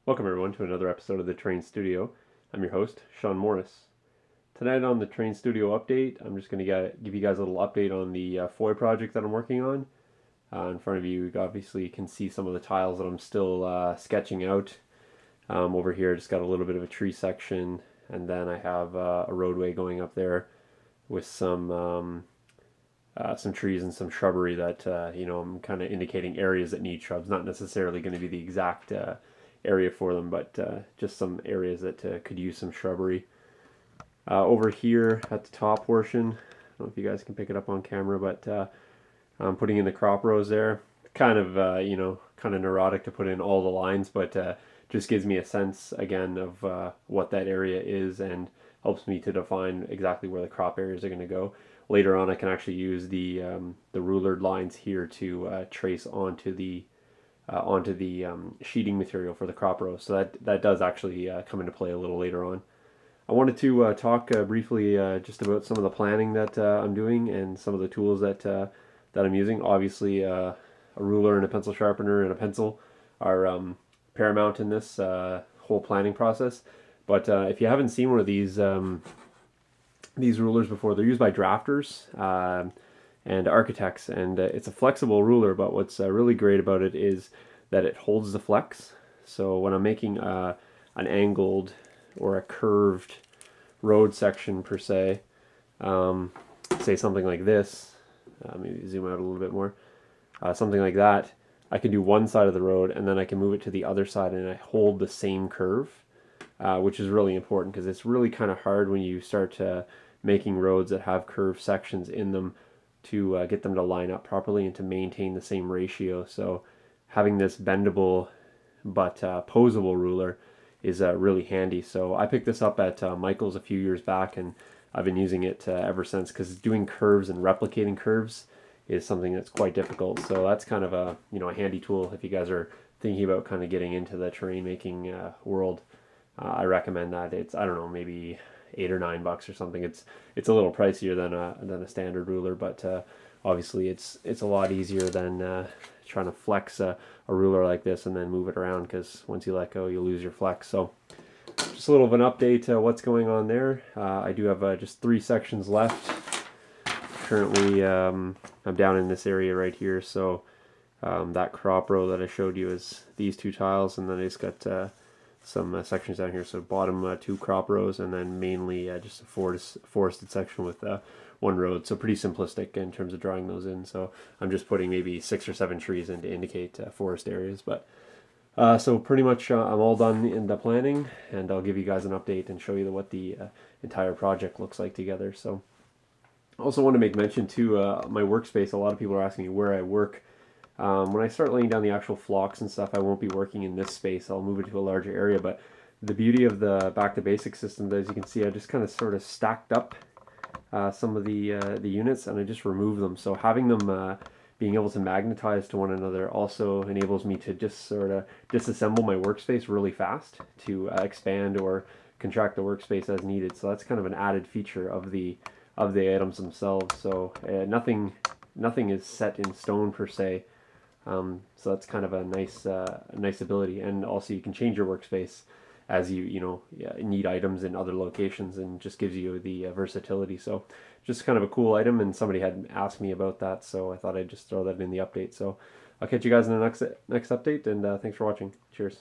Welcome everyone to another episode of the Terrain Studio. I'm your host, Sean Morris. Tonight on the Terrain Studio update, I'm just going to give you guys a little update on the foy project that I'm working on. In front of you, obviously, you can see some of the tiles that I'm still sketching out. Over here, I just got a little bit of a tree section, and then I have a roadway going up there with some trees and some shrubbery that I'm kind of indicating areas that need shrubs. Not necessarily going to be the exact area for them, but just some areas that could use some shrubbery. Over here at the top portion, I don't know if you guys can pick it up on camera, but I'm putting in the crop rows there. Kind of kind of neurotic to put in all the lines, but just gives me a sense again of what that area is and helps me to define exactly where the crop areas are going to go. Later on, I can actually use the rulered lines here to trace onto the sheeting material for the crop rows. So that does actually come into play a little later on. I wanted to talk briefly just about some of the planning that I'm doing and some of the tools that I'm using. Obviously, a ruler and a pencil sharpener and a pencil are paramount in this whole planning process. But if you haven't seen one of these rulers before, they're used by drafters and architects, and it's a flexible ruler, but what's really great about it is that it holds the flex. So when I'm making an angled or a curved road section per se, say something like this, maybe zoom out a little bit more, something like that, I can do one side of the road and then I can move it to the other side and I hold the same curve, which is really important because it's really kind of hard when you start making roads that have curved sections in them to get them to line up properly and to maintain the same ratio. So having this bendable but posable ruler is really handy. So I picked this up at Michael's a few years back, and I've been using it ever since because doing curves and replicating curves is something that's quite difficult. So that's kind of a handy tool if you guys are thinking about kind of getting into the terrain making world. I recommend that. It's, I don't know, maybe $8 or $9 or something. It's a little pricier than a standard ruler, but obviously it's a lot easier than trying to flex a ruler like this and then move it around, because once you let go you lose your flex. So just a little of an update what's going on there. I do have just 3 sections left. Currently I'm down in this area right here, so that crop row that I showed you is these 2 tiles, and then I just got some sections down here. So bottom 2 crop rows, and then mainly just a forested section with 1 road. So pretty simplistic in terms of drawing those in. So I'm just putting maybe 6 or 7 trees in to indicate forest areas. But so pretty much I'm all done in the planning, and I'll give you guys an update and show you what the entire project looks like together. So I also want to make mention to my workspace. A lot of people are asking me where I work. When I start laying down the actual flocks and stuff, I won't be working in this space. I'll move it to a larger area. But the beauty of the Back to Basics system, as you can see, I just kind of sort of stacked up some of the units, and I just removed them. So having them being able to magnetize to one another also enables me to just sort of disassemble my workspace really fast to expand or contract the workspace as needed. So that's kind of an added feature of the items themselves. So nothing is set in stone per se. So that's kind of a nice ability, and also you can change your workspace as you need items in other locations, and just gives you the versatility. So just kind of a cool item, and somebody had asked me about that, so I thought I'd just throw that in the update. So I'll catch you guys in the next update, and thanks for watching. Cheers.